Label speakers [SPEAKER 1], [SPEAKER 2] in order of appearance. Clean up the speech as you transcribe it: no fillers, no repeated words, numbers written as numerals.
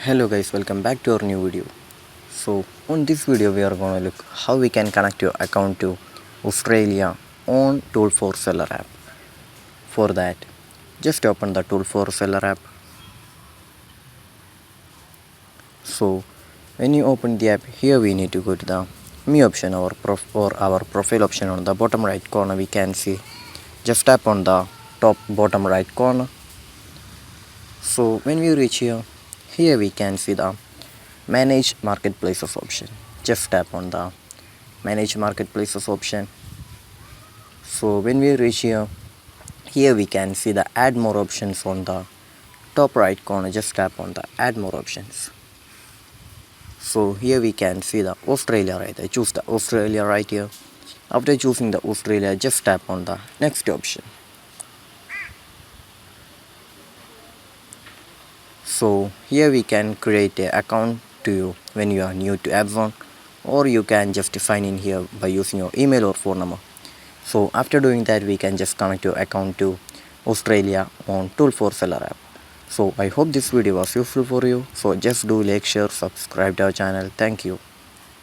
[SPEAKER 1] Hello guys, welcome back to our new video. So on this video we are going to look how we can connect your account to Australia on tool4seller app. For that, just open the tool4seller app. So when you open the app, here we need to go to the me option or our profile option. On the bottom right corner we can see, just tap on the top bottom right corner. So when we reach here we can see the manage marketplaces option. Just tap on the manage marketplaces option. So when we reach here we can see the add more options on the top right corner. Just tap on the add more options. So here we can see the Australia, right? I choose the Australia right here. After choosing the Australia, just tap on the next option. So here we can create an account to you when you are new to Amazon, or you can just sign in here by using your email or phone number. So after doing that, we can just connect your account to Australia on tool4seller app. So I hope this video was useful for you. So just do like, share, subscribe to our channel. Thank you.